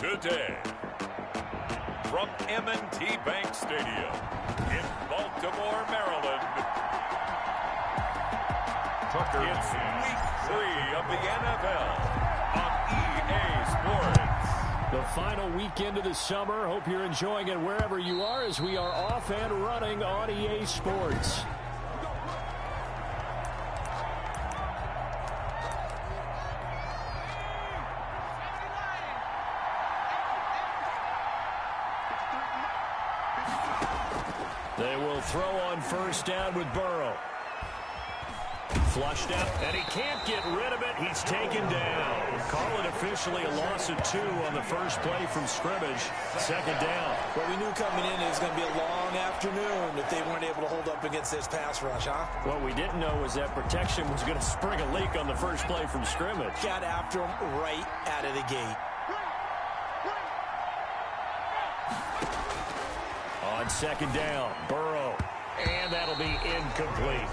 Today, from M&T Bank Stadium in Baltimore, Maryland, it's Week 3 of the NFL on EA Sports. The final weekend of the summer. Hope you're enjoying it wherever you are as we are off and running on EA Sports. They will throw on first down with Burrow. Flushed out, and he can't get rid of it. He's taken down. Call it officially a loss of 2 on the first play from scrimmage. Second down. Well, we knew coming in it was going to be a long afternoon if they weren't able to hold up against this pass rush, huh? What we didn't know was that protection was going to spring a leak on the first play from scrimmage. Got after him right out of the gate. On second down, Burrow. And that'll be incomplete.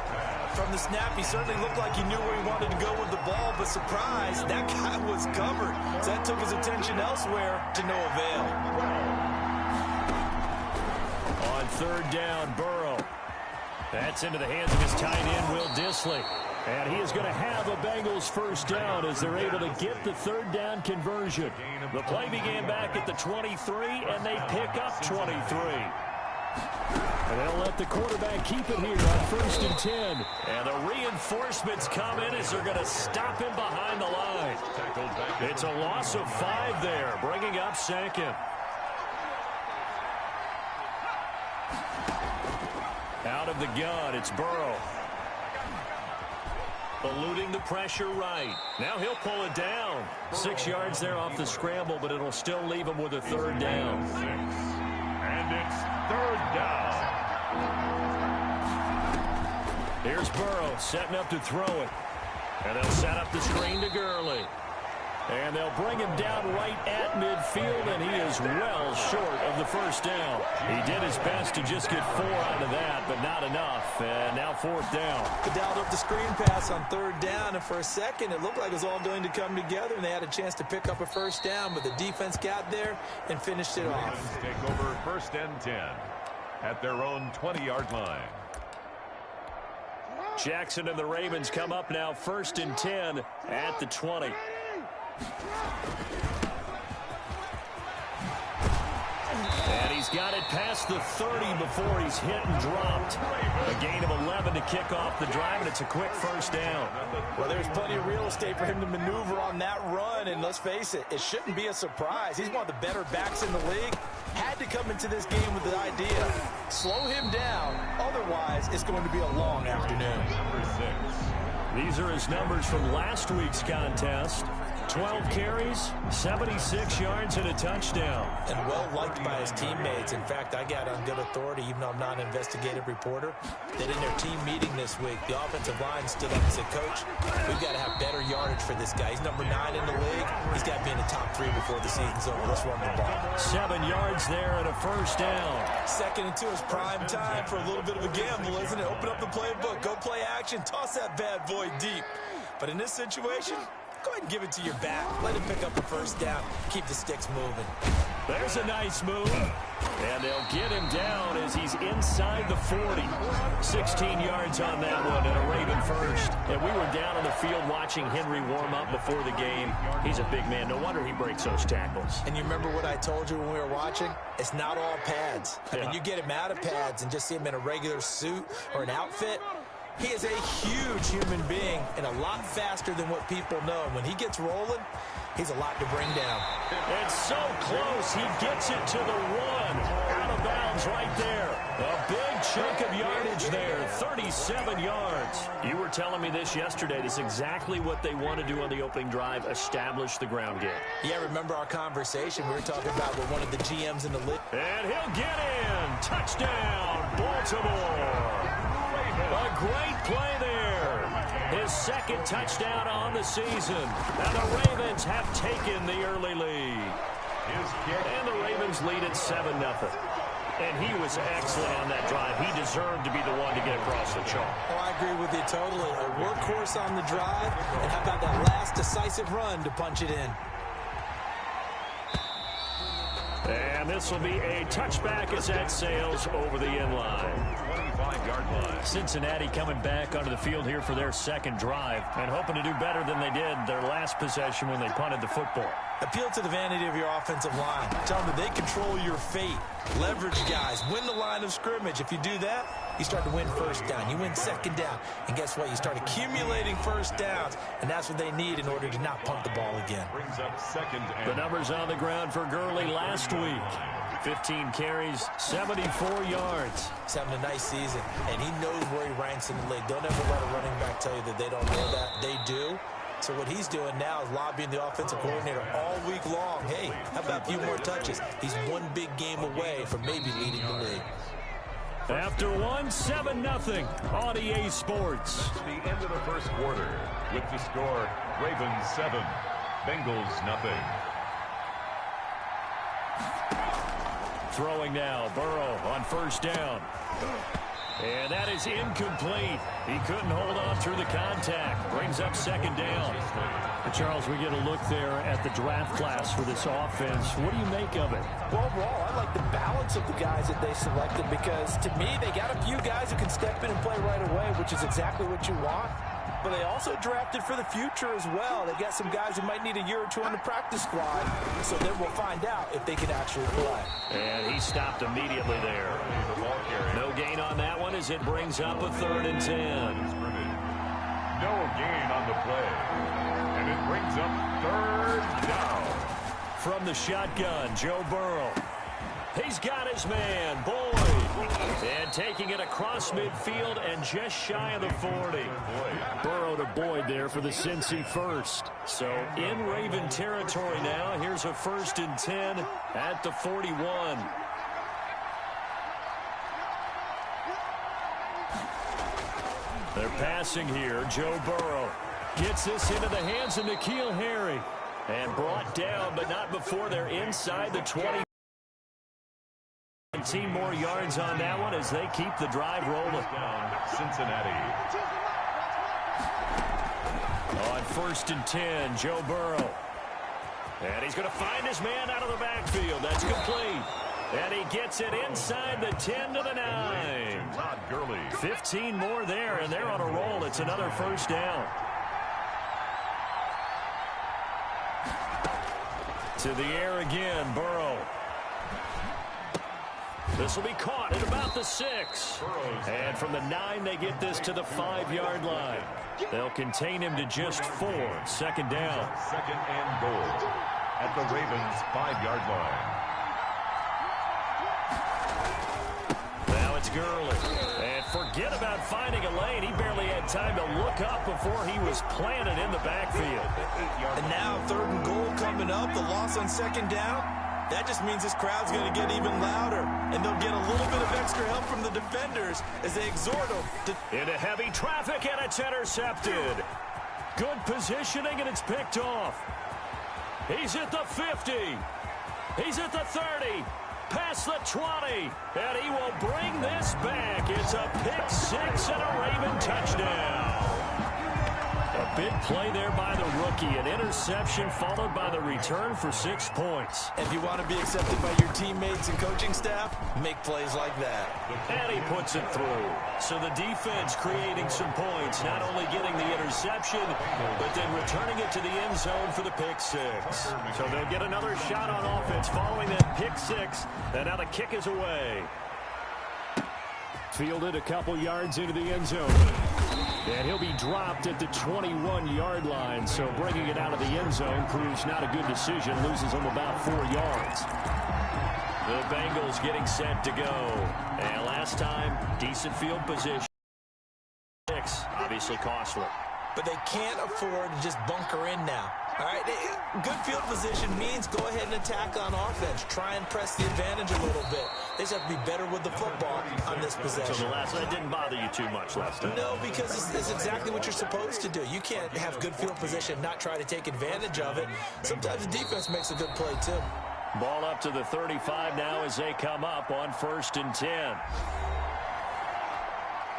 From the snap, he certainly looked like he knew where he wanted to go with the ball, but surprise, that guy was covered. So that took his attention elsewhere to no avail. On third down, Burrow. That's into the hands of his tight end, Will Dissly. And he is going to have a Bengals first down as they're able to get the third down conversion. The play began back at the 23, and they pick up 23. And they'll let the quarterback keep it here on first and 10. And the reinforcements come in as they're going to stop him behind the line. It's a loss of 5 there, bringing up second. Out of the gun, it's Burrow. Eluding the pressure right. Now he'll pull it down. 6 yards there off the scramble, but it'll still leave him with a third down. And it's third down. Here's Burrow setting up to throw it. And they'll set up the screen to Gurley. And they'll bring him down right at midfield, and he is well short of the first down. He did his best to just get 4 out of that, but not enough. And now fourth down. They dialed up the screen pass on third down, and for a second it looked like it was all going to come together, and they had a chance to pick up a first down, but the defense got there and finished it off. Take over first and 10 at their own 20-yard line. Jackson and the Ravens come up now first and 10 at the 20. And he's got it past the 30 before he's hit and dropped. A gain of 11 to kick off the drive, and it's a quick first down. Well, there's plenty of real estate for him to maneuver on that run, and let's face it, it shouldn't be a surprise. He's one of the better backs in the league. Had to come into this game with the idea, slow him down, otherwise it's going to be a long afternoon. Number 6. These are his numbers from last week's contest. 12 carries, 76 yards, and a touchdown. And well-liked by his teammates. In fact, I got on good authority, even though I'm not an investigative reporter, that in their team meeting this week, the offensive line stood up and said, Coach, we've got to have better yardage for this guy. He's number 9 in the league. He's got to be in the top 3 before the season's over. Let's run the ball. 7 yards there and a first down. Second and 2 is prime time for a little bit of a gamble, isn't it? Open up the playbook, go play action, toss that bad boy deep. But in this situation, go ahead and give it to your back. Let him pick up the first down. Keep the sticks moving. There's a nice move. And they'll get him down as he's inside the 40. 16 yards on that one and a Raven first. And we were down on the field watching Henry warm up before the game. He's a big man. No wonder he breaks those tackles. And you remember what I told you when we were watching? It's not all pads. I mean, you get him out of pads and just see him in a regular suit or an outfit. He is a huge human being and a lot faster than what people know. When he gets rolling, he's a lot to bring down. It's so close. He gets it to the 1. Out of bounds right there. A big chunk of yardage there. 37 yards. You were telling me this yesterday. This is exactly what they want to do on the opening drive, establish the ground game. Yeah, remember our conversation? We were talking about with one of the GMs in the league. And he'll get in. Touchdown, Baltimore. A great play there. His second touchdown on the season. And the Ravens have taken the early lead. And the Ravens lead at 7-0. And he was excellent on that drive. He deserved to be the one to get across the chalk. Oh, I agree with you totally. A workhorse on the drive. And how about that last decisive run to punch it in? And this will be a touchback as that sails over the end line. 25-yard line. Cincinnati coming back onto the field here for their second drive and hoping to do better than they did their last possession when they punted the football. Appeal to the vanity of your offensive line. Tell them that they control your fate. Leverage guys. Win the line of scrimmage. If you do that, you start to win first down. You win second down. And guess what? You start accumulating first downs. And that's what they need in order to not punt the ball again. Brings up second and the numbers on the ground for Gurley last week. 15 carries, 74 yards. He's having a nice season, and he knows where he ranks in the league. Don't ever let a running back tell you that they don't know that. They do. So what he's doing now is lobbying the offensive coordinator all week long. Hey, how about a few more touches? He's one big game away from maybe leading the league. After one, 7-0 on EA Sports. the end of the first quarter with the score Ravens 7, Bengals 0. Throwing now, Burrow on first down. And that is incomplete. He couldn't hold on through the contact. Brings up second down. Charles, we get a look there at the draft class for this offense. What do you make of it? Well, overall, I like the balance of the guys that they selected because, to me, they got a few guys who can step in and play right away, which is exactly what you want. But they also drafted for the future as well. They got some guys who might need a year or two on the practice squad, so then we'll find out if they can actually play. And he stopped immediately there. No gain on that one as it brings up a 3rd and 10. No gain on the play. And it brings up 3rd down. From the shotgun, Joe Burrow. He's got his man, Boyd. And taking it across midfield and just shy of the 40. Burrow to Boyd there for the Cincy first. So in Raven territory now. Here's a 1st and 10 at the 41. They're passing here. Joe Burrow gets this into the hands of N'Keal Harry. And brought down, but not before they're inside the 20. 17 more yards on that one as they keep the drive rolling. Cincinnati. On 1st and 10, Joe Burrow. And he's going to find his man out of the backfield. That's complete. And he gets it inside the 10 to the 9. Todd Gurley. 15 more there, and they're on a roll. It's another 1st down. To the air again, Burrow. This will be caught at about the 6. And from the 9, they get this to the 5-yard line. They'll contain him to just 4. 2nd down. 2nd and goal at the Ravens' 5-yard line. Now it's Gurley. And forget about finding a lane. He barely had time to look up before he was planted in the backfield. And now 3rd and goal coming up. The loss on 2nd down. That just means this crowd's going to get even louder. And they'll get a little bit of extra help from the defenders as they exhort them. Into heavy traffic, and it's intercepted. Good positioning, and it's picked off. He's at the 50. He's at the 30. Past the 20. And he will bring this back. It's a pick 6 and a Raven touchdown. A big play there by the rookie. An interception followed by the return for 6 points. If you want to be accepted by your teammates and coaching staff, make plays like that. And he puts it through. So the defense creating some points, not only getting the interception, but then returning it to the end zone for the pick 6. So they'll get another shot on offense following that pick 6. And now the kick is away. Fielded a couple yards into the end zone. And he'll be dropped at the 21-yard line. So bringing it out of the end zone proves not a good decision. Loses him about 4 yards. The Bengals getting set to go. And last time, decent field position. 6, obviously costly. But they can't afford to just bunker in now. All right, good field position means go ahead and attack on offense. Try and press the advantage a little bit. They just have to be better with the football on this possession. So that didn't bother you too much last time? No, because it's exactly what you're supposed to do. You can't have good field position, not try to take advantage of it. Sometimes the defense makes a good play, too. Ball up to the 35 now as they come up on 1st and 10.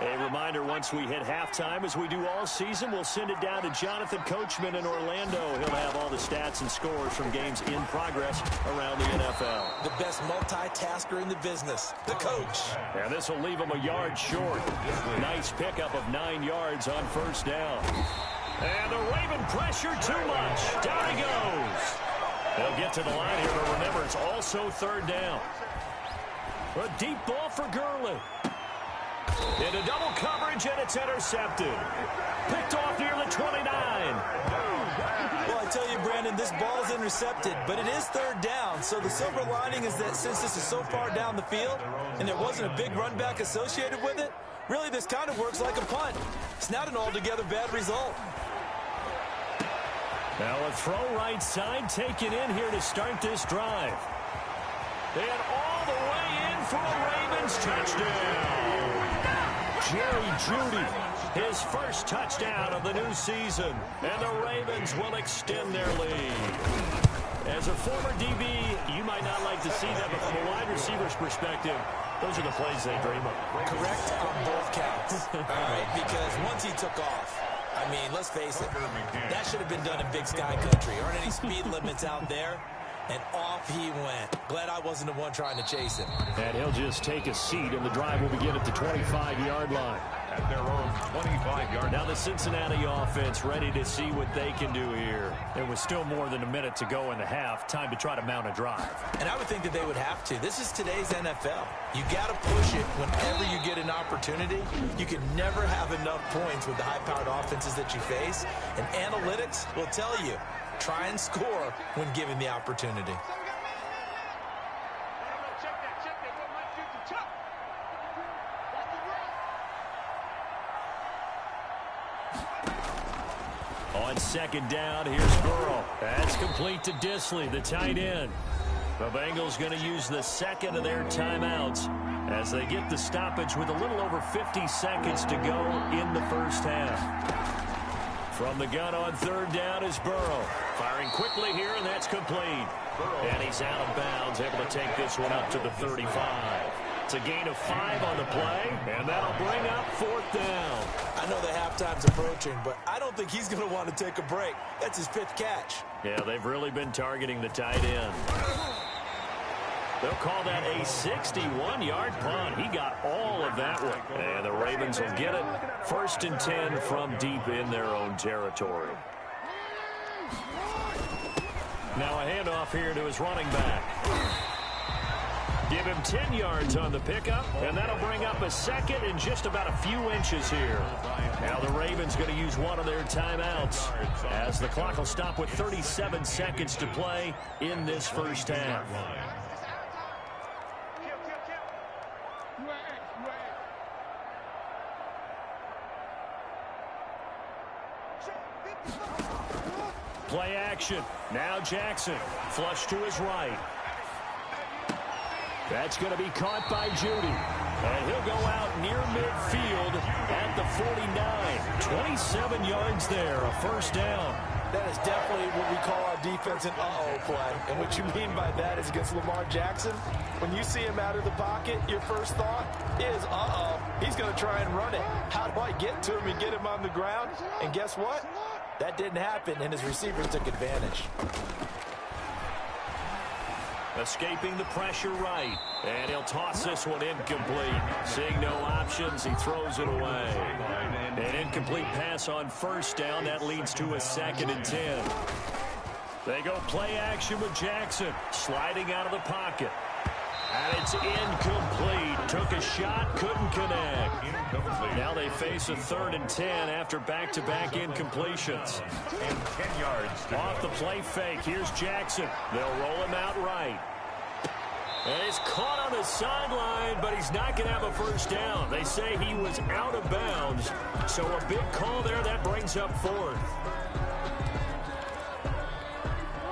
A reminder, once we hit halftime, as we do all season, we'll send it down to Jonathan Coachman in Orlando. He'll have all the stats and scores from games in progress around the NFL. The best multitasker in the business, the coach. And this will leave him a yard short. Nice pickup of 9 yards on first down. And the Raven pressure too much. Down he goes. They'll get to the line here, but remember, it's also third down. A deep ball for Gurley. Into double coverage, and it's intercepted. Picked off near the 29. Well, I tell you, Brandon, this ball's intercepted, but it is third down. So the silver lining is that since this is so far down the field and there wasn't a big run back associated with it, really this kind of works like a punt. It's not an altogether bad result. Now a throw right side taken in here to start this drive. And all the way in for a Ravens touchdown. Jerry Jeudy, his first touchdown of the new season. And the Ravens will extend their lead. As a former DB, you might not like to see that, but from a wide receiver's perspective, those are the plays they dream of. Correct on both counts. All right, because once he took off, I mean, let's face it, that should have been done in Big Sky Country. Aren't any speed limits out there? And off he went. Glad I wasn't the one trying to chase him. And he'll just take a seat, and the drive will begin at the 25-yard line. At their own 25-yard. Now the Cincinnati offense ready to see what they can do here. There was still more than a minute to go in the half. Time to try to mount a drive. And I would think that they would have to. This is today's NFL. You got to push it whenever you get an opportunity. You can never have enough points with the high-powered offenses that you face. And analytics will tell you, try and score when given the opportunity. On second down, here's Burrow. That's complete to Disley, the tight end. The Bengals going to use the second of their timeouts as they get the stoppage with a little over 50 seconds to go in the first half. From the gun on third down is Burrow. Firing quickly here, and that's complete. And he's out of bounds, able to take this one up to the 35. It's a gain of 5 on the play, and that'll bring up fourth down. I know the halftime's approaching, but I don't think he's going to want to take a break. That's his 5th catch. Yeah, they've really been targeting the tight end. They'll call that a 61-yard punt. He got all of that one. And the Ravens will get it. 1st and 10 from deep in their own territory. Now a handoff here to his running back. Give him 10 yards on the pickup, and that'll bring up a second and just about a few inches here. Now the Ravens going to use one of their timeouts as the clock will stop with 37 seconds to play in this first half. Play action. Now Jackson. Flush to his right. That's going to be caught by Jeudy. And he'll go out near midfield at the 49. 27 yards there, a first down. That is definitely what we call our defense an uh-oh play. And what you mean by that is against Lamar Jackson, when you see him out of the pocket, your first thought is, uh-oh, he's going to try and run it. How do I get to him and get him on the ground? And guess what? That didn't happen, and his receivers took advantage. Escaping the pressure right. And he'll toss this one incomplete. Seeing no options, he throws it away. An incomplete pass on first down. That leads to a 2nd and 10. They go play action with Jackson. Sliding out of the pocket. And it's incomplete. Took a shot, couldn't connect. Now they face a 3rd and 10 after back-to-back incompletions. And 10 yards to Off the play fake, here's Jackson. They'll roll him out right. And he's caught on the sideline, but he's not going to have a first down. They say he was out of bounds. So a big call there, that brings up 4th.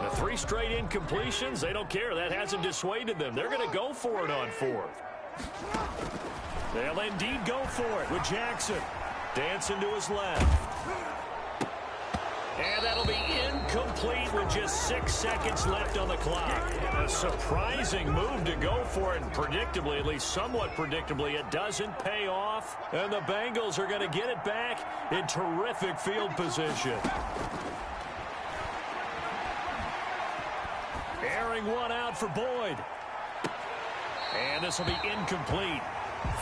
The 3 straight incompletions, they don't care. That hasn't dissuaded them. They're going to go for it on 4th. They'll indeed go for it with Jackson. Dancing to his left. And that'll be incomplete with just 6 seconds left on the clock. A surprising move to go for it, and predictably, at least somewhat predictably, it doesn't pay off. And the Bengals are going to get it back in terrific field position. Airing one out for Boyd. And this will be incomplete.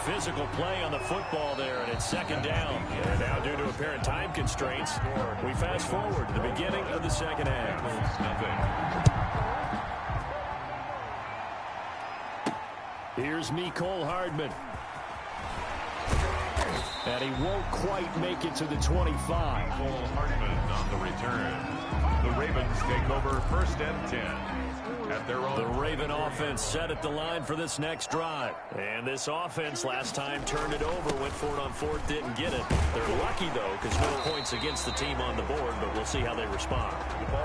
Physical play on the football there, and it's second down. And now, due to apparent time constraints, we fast forward to the beginning of the second half. Here's Mecole Hardman. And he won't quite make it to the 25. Mecole Hardman on the return. The Ravens take over 1st and 10. At their own. The Raven offense set at the line for this next drive. And this offense last time turned it over, went for it on 4th, didn't get it. They're lucky, though, because no points against the team on the board, but we'll see how they respond.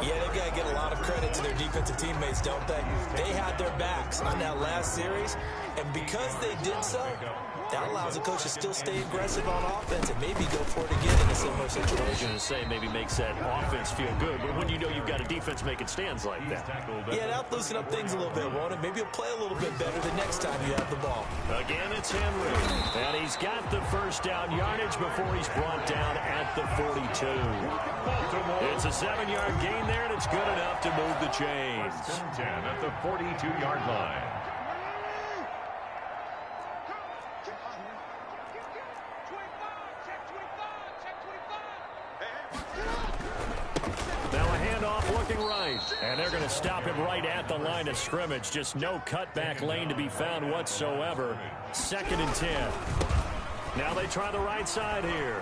Yeah, they've got to get a lot of credit to their defensive teammates, don't they? They had their backs on that last series, and because they did so, that allows the coach to still stay aggressive on offense and maybe go for it again in a similar situation. I was going to say maybe makes that offense feel good, but when you know you've got a defense making stands like that. Yeah, that'll loosen up things a little bit, won't it? Maybe you'll play a little bit better the next time you have the ball. Again, it's Henry. And he's got the first down yardage before he's brought down at the 42. It's a 7-yard gain there, and it's good enough to move the chains. 10 at the 42-yard line. Now a handoff looking right. And they're going to stop him right at the line of scrimmage. Just no cutback lane to be found whatsoever. 2nd and 10. Now they try the right side here.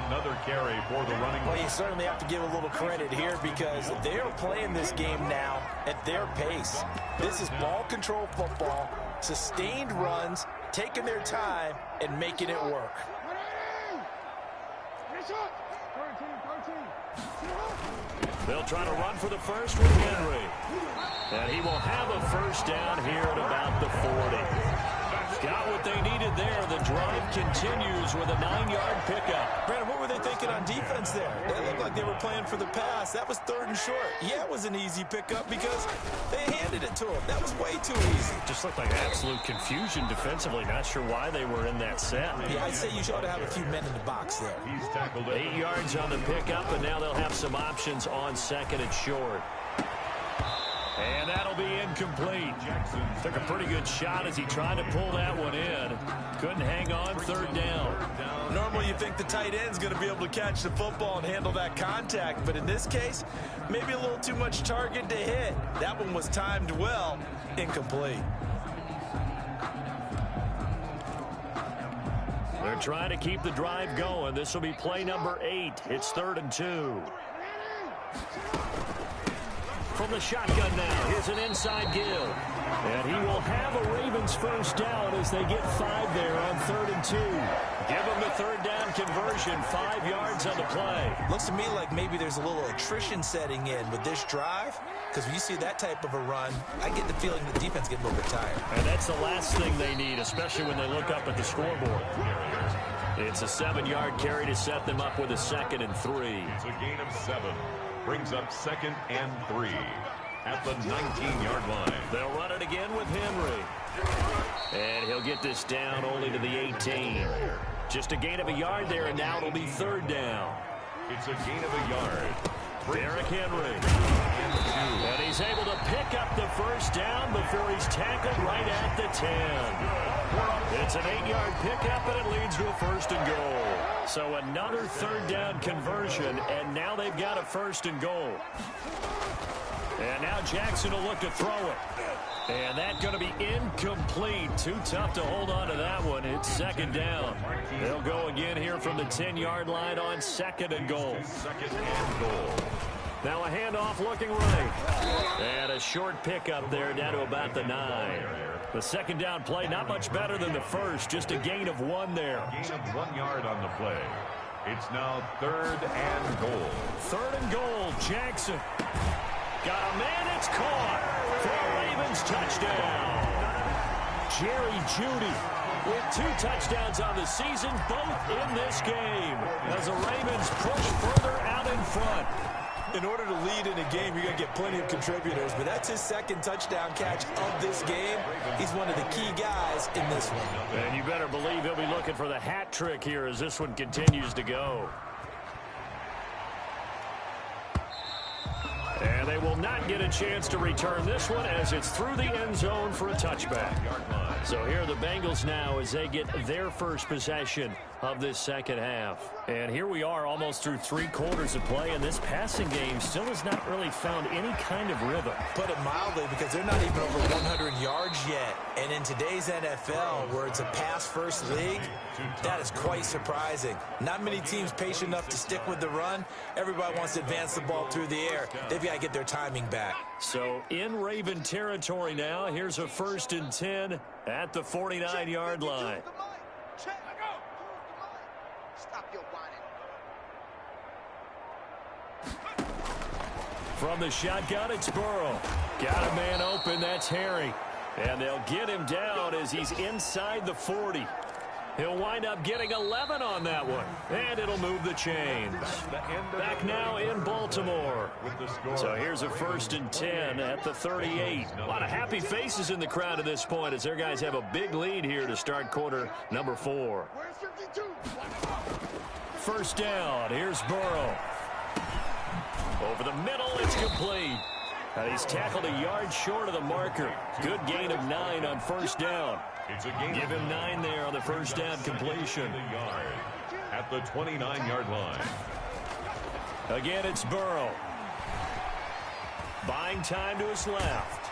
Another carry for the running. Well, you certainly have to give a little credit here because they are playing this game now at their pace. This is ball control football, sustained runs, taking their time, and making it work. They'll try to run for the first with Henry. And he will have a first down here at about the 40. Got what they needed there. The drive continues with a 9-yard pickup. Brandon, what were they thinking on defense there? They looked like they were playing for the pass. That was 3rd and short. Yeah, it was an easy pickup because they handed it to him. That was way too easy. Just looked like absolute confusion defensively. Not sure why they were in that set. Yeah, I'd say you ought to have a few men in the box there. He's tackled 8 yards on the pickup, and now they'll have some options on 2nd and short. And that'll be incomplete. Jackson took a pretty good shot as he tried to pull that one in. Couldn't hang on, 3rd down. Normally you think the tight end's going to be able to catch the football and handle that contact, but in this case, maybe a little too much target to hit. That one was timed well, incomplete. They're trying to keep the drive going. This will be play number 8. It's 3rd and 2. From the shotgun now, here's an inside give. And he will have a Ravens first down as they get 5 there on 3rd and 2. Give them the 3rd down conversion, 5 yards on the play. Looks to me like maybe there's a little attrition setting in with this drive, because when you see that type of a run, I get the feeling the defense getting a little bit tired. And that's the last thing they need, especially when they look up at the scoreboard. It's a 7-yard carry to set them up with a 2nd and 3. It's a gain of 7. Brings up 2nd and 3 at the 19-yard line. They'll run it again with Henry. And he'll get this down only to the 18. Just a gain of a yard there, and now it'll be 3rd down. It's a gain of a yard. Derrick Henry. And he's able to pick up the first down before he's tackled right at the 10. It's an 8-yard pickup, and it leads to a 1st and goal. So another 3rd down conversion, and now they've got a 1st and goal. And now Jackson will look to throw it. And that's going to be incomplete. Too tough to hold on to that one. It's 2nd down. They'll go again here from the 10-yard line on 2nd and goal. 2nd and goal. Now a handoff looking right. And a short pickup there down to about the 9. The 2nd down play, not much better than the first. Just a gain of 1 there. Gain of 1 yard on the play. It's now 3rd and goal. 3rd and goal, Jackson. Got a man, it's caught for a Ravens touchdown. Jerry Jeudy with 2 touchdowns on the season, both in this game, as the Ravens push further out in front. In order to lead in a game, you're going to get plenty of contributors, but that's his 2nd touchdown catch of this game. He's one of the key guys in this one. And you better believe he'll be looking for the hat trick here as this one continues to go. And they will not get a chance to return this one as it's through the end zone for a touchback. So here are the Bengals now as they get their first possession of this second half. And here we are almost through 3 quarters of play, and this passing game still has not really found any kind of rhythm. Put it mildly, because they're not even over 100 yards yet. And in today's NFL, where it's a pass-first league, that is quite surprising. Not many teams patient enough to stick with the run. Everybody wants to advance the ball through the air. They've got to get their timing back. So in Raven territory now, here's a 1st and 10 at the 49-yard line. From the shotgun, it's Burrow. Got a man open, that's Harry. And they'll get him down as he's inside the 40. He'll wind up getting 11 on that one. And it'll move the chains. Back now in Baltimore. So here's a 1st and 10 at the 38. A lot of happy faces in the crowd at this point as their guys have a big lead here to start quarter number 4. 1st down, here's Burrow. Over the middle, it's complete. And he's tackled a yard short of the marker. Good gain of 9 on 1st down. Give him 9 there on the 1st down completion. At the 29-yard line. Again, it's Burrow. Buying time to his left.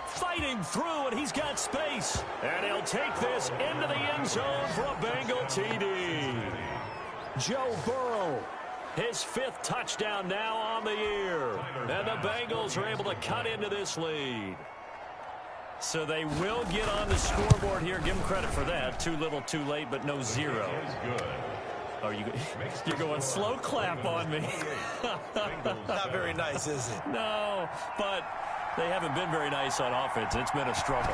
Fighting through, and he's got space. And he'll take this into the end zone for a Bengal TD. Joe Burrow. His 5th touchdown now on the year. And the Bengals are able to cut into this lead. So they will get on the scoreboard here. Give them credit for that. Too little, too late, but no 0. Oh, you're going slow clap on me. Not very nice, is it? No, but they haven't been very nice on offense. It's been a struggle.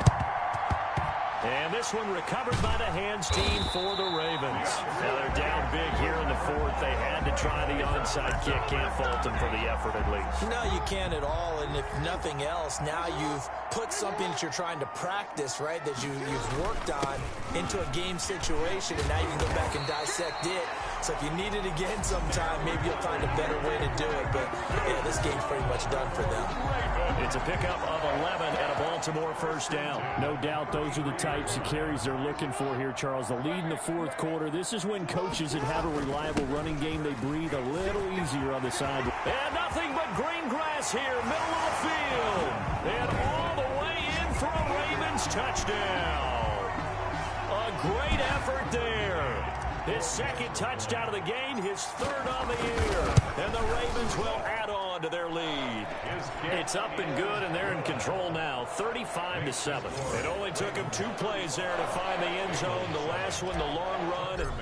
And this one recovered by the hands team for the Ravens. Now they're down big here in the 4th. They had to try the onside kick. Can't fault them for the effort at least. No, you can't at all. And if nothing else, now you've put something that you're trying to practice, right, that you've worked on into a game situation, and now you can go back and dissect it. So if you need it again sometime, maybe you'll find a better way to do it. But, yeah, this game's pretty much done for them. It's a pickup of 11 and a Baltimore 1st down. No doubt those are the types of carries they're looking for here, Charles. The lead in the 4th quarter. This is when coaches that have a reliable running game, they breathe a little easier on the side. And nothing but green grass here, middle of the field. And all the way in for a Ravens touchdown. A great effort there. His 2nd touchdown of the game, his 3rd on the year. And the Ravens will add on to their lead. It's up and good, and they're in control now, 35-7. It only took him 2 plays there to find the end zone. The last one, the long run,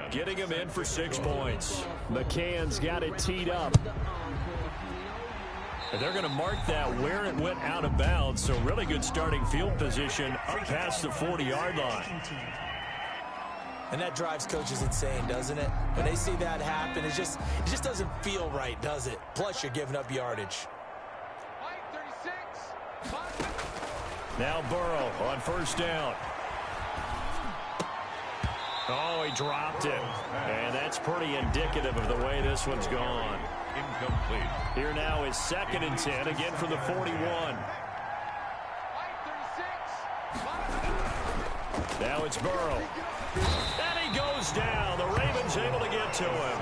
getting him in for 6 points. McCann's got it teed up. And they're going to mark that where it went out of bounds, so really good starting field position up past the 40-yard line. And that drives coaches insane, doesn't it? When they see that happen, it just doesn't feel right, does it? Plus, you're giving up yardage. Now Burrow on 1st down. Oh, he dropped it. And that's pretty indicative of the way this one's gone. Incomplete. Here now is 2nd and 10, again from the 41. Now it's Burrow. And he goes down. The Ravens able to get to him.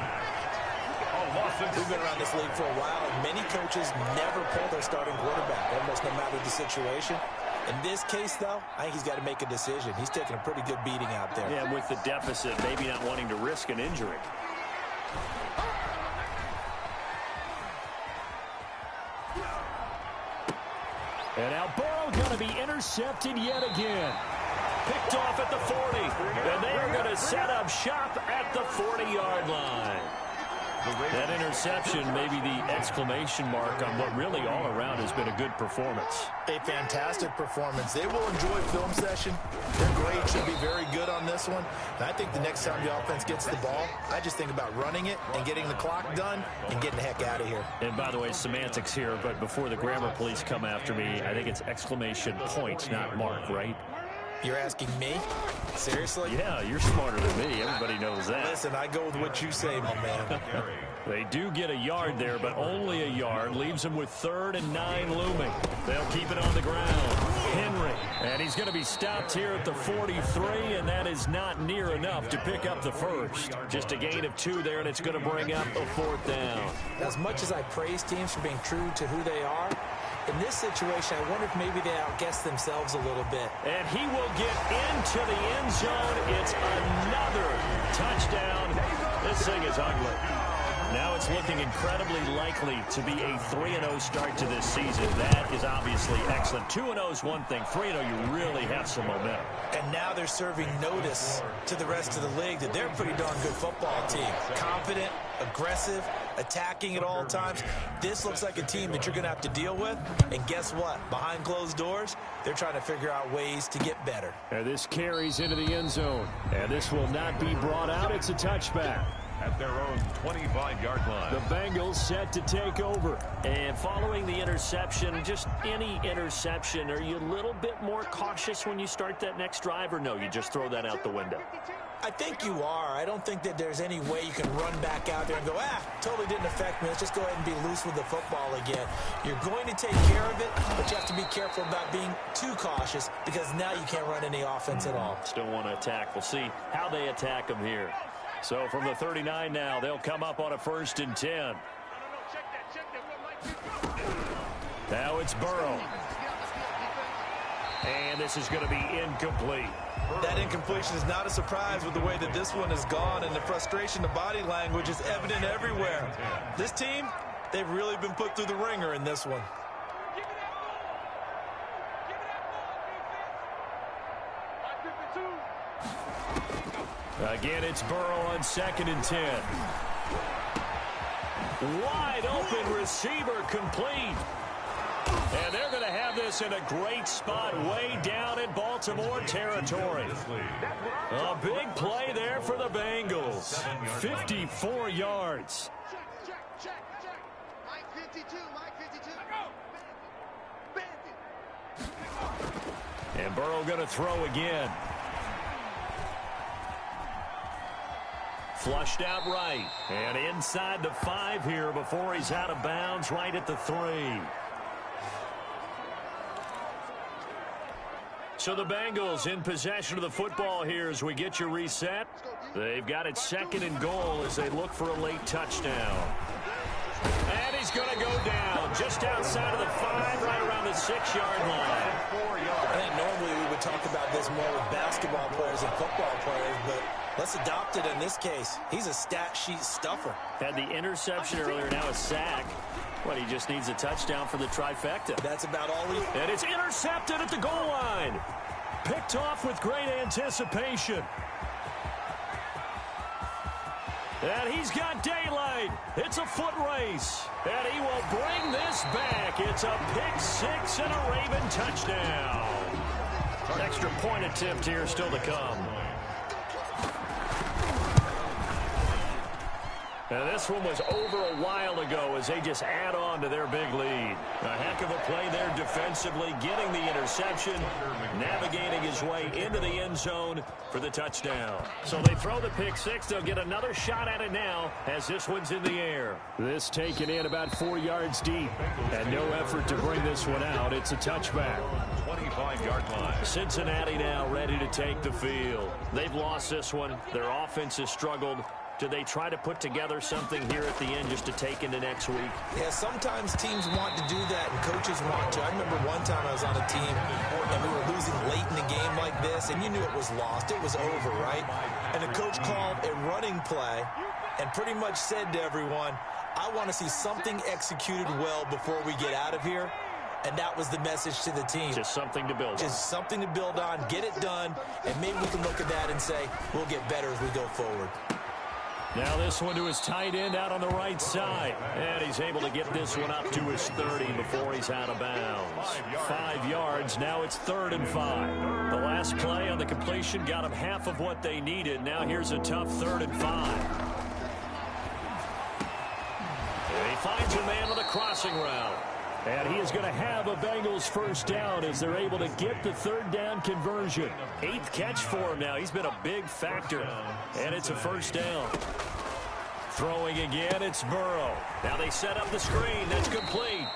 We've been around this league for a while, and many coaches never pull their starting quarterback, almost no matter the situation. In this case, though, I think he's got to make a decision. He's taking a pretty good beating out there. Yeah, with the deficit, maybe not wanting to risk an injury. And now Burrow going to be intercepted yet again. Picked off at the 40. And they are going to set up shop at the 40-yard line. That interception may be the exclamation mark on what really all around has been a good performance. A fantastic performance. They will enjoy film session. Their grade should be very good on this one. And I think the next time the offense gets the ball, I just think about running it and getting the clock done and getting the heck out of here. And by the way, semantics here, but before the grammar police come after me, I think it's exclamation point, not mark, right? You're asking me? Seriously? Yeah, you're smarter than me. Everybody knows that. Listen, I go with what you say, my man. They do get a yard there, but only a yard. Leaves them with 3rd and 9 looming. They'll keep it on the ground. Henry. And he's going to be stopped here at the 43, and that is not near enough to pick up the first. Just a gain of 2 there, and it's going to bring up a 4th down. As much as I praise teams for being true to who they are, in this situation, I wonder if maybe they outguess themselves a little bit. And he will get into the end zone. It's another touchdown. This thing is ugly. Now it's looking incredibly likely to be a 3-0 start to this season. That is obviously excellent. 2-0 is one thing. 3-0, you really have some momentum. And now they're serving notice to the rest of the league that they're a pretty darn good football team. Confident, aggressive, attacking at all times. This looks like a team that you're going to have to deal with. And guess what? Behind closed doors, they're trying to figure out ways to get better. And this carries into the end zone. And this will not be brought out. It's a touchback. At their own 25-yard line. The Bengals set to take over. And following the interception, just any interception, are you a little bit more cautious when you start that next drive, or no, you just throw that out the window? I think you are. I don't think that there's any way you can run back out there and go, totally didn't affect me. Let's just go ahead and be loose with the football again. You're going to take care of it, but you have to be careful about being too cautious because now you can't run any offense at all. Still want to attack. We'll see how they attack them here. So from the 39 now, they'll come up on a 1st and 10. Now it's Burrow. And this is going to be incomplete. That incompletion is not a surprise with the way that this one has gone, and the frustration, the body language is evident everywhere. This team, they've really been put through the ringer in this one. Again, it's Burrow on 2nd and 10. Wide open receiver complete. And they're going to have this in a great spot way down in Baltimore territory. A big play there for the Bengals. 54 yards. And Burrow going to throw again. Flushed out right. And inside the 5 here before he's out of bounds right at the 3. So the Bengals in possession of the football here as we get your reset. They've got it 2nd and goal as they look for a late touchdown. And he's going to go down just outside of the 5, right around the 6-yard line. I think normally we would talk about this more with basketball players and football players, but let's adopt it in this case. He's a stat sheet stuffer. Had the interception earlier, now a sack. But he just needs a touchdown for the trifecta. That's about all he... And it's intercepted at the goal line. Picked off with great anticipation. And he's got daylight. It's a foot race. And he will bring this back. It's a pick 6 and a Raven touchdown. Extra point attempt here still to come. Now this one was over a while ago as they just add on to their big lead. A heck of a play there defensively, getting the interception, navigating his way into the end zone for the touchdown. So they throw the pick 6. They'll get another shot at it now as this one's in the air. This taken in about 4 yards deep. And no effort to bring this one out. It's a touchback. 25-yard line. Cincinnati now ready to take the field. They've lost this one. Their offense has struggled. Do they try to put together something here at the end just to take into next week? Yeah, sometimes teams want to do that and coaches want to. I remember one time I was on a team and we were losing late in the game like this, and you knew it was lost. It was over, right? And the coach called a running play and pretty much said to everyone, I want to see something executed well before we get out of here. And that was the message to the team. Just something to build on. Just something to build on, get it done, and maybe we can look at that and say, we'll get better as we go forward. Now this one to his tight end out on the right side. And he's able to get this one up to his 30 before he's out of bounds. 5 yards. Now it's 3rd and 5. The last play on the completion got him half of what they needed. Now here's a tough 3rd and 5. And he finds a man on the crossing route. And he is going to have a Bengals first down as they're able to get the 3rd down conversion. 8th catch for him now. He's been a big factor. And it's a first down. Throwing again, it's Burrow. Now they set up the screen. That's complete.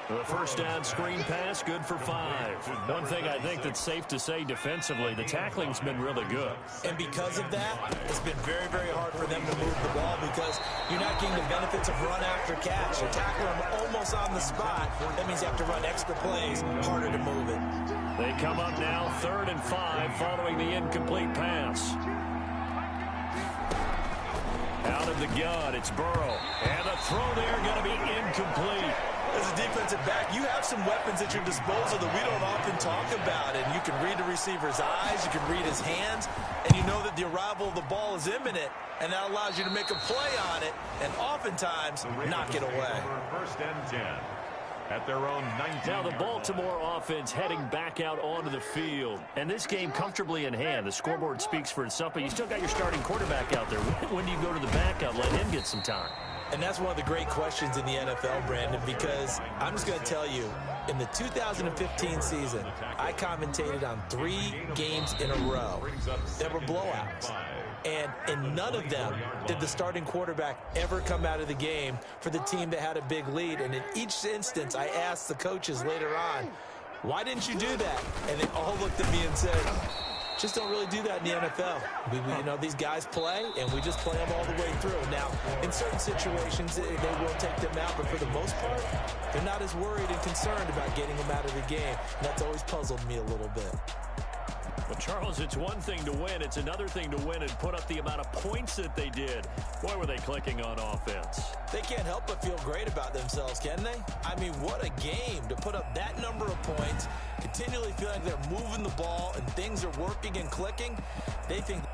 The first down screen pass, good for 5. One thing I think that's safe to say defensively, the tackling's been really good. And because of that, it's been very, very hard for them to move the ball because you're not getting the benefits of run after catch. You're tackling them almost on the spot. That means you have to run extra plays, harder to move it. They come up now 3rd and 5 following the incomplete pass. Out of the gun, it's Burrow. And the throw there going to be incomplete. As a defensive back, you have some weapons at your disposal that we don't often talk about. And you can read the receiver's eyes, you can read his hands, and you know that the arrival of the ball is imminent. And that allows you to make a play on it and oftentimes knock it away. 1st and 10. At their own 19. Now the Baltimore offense heading back out onto the field. And this game comfortably in hand. The scoreboard speaks for itself, but you still got your starting quarterback out there. When do you go to the backup, let him get some time? And that's one of the great questions in the NFL, Brandon, because I'm just going to tell you, in the 2015 season, I commentated on 3 games in a row that were blowouts. And in none of them did the starting quarterback ever come out of the game for the team that had a big lead. And in each instance, I asked the coaches later on, why didn't you do that? And they all looked at me and said, just don't really do that in the NFL. You know, these guys play, and we just play them all the way through. Now, in certain situations, they will take them out, but for the most part, they're not as worried and concerned about getting them out of the game. And that's always puzzled me a little bit. Well, Charles, it's one thing to win. It's another thing to win and put up the amount of points that they did. Boy, were they clicking on offense. They can't help but feel great about themselves, can they? I mean, what a game to put up that number of points, continually feeling like they're moving the ball and things are working and clicking. They think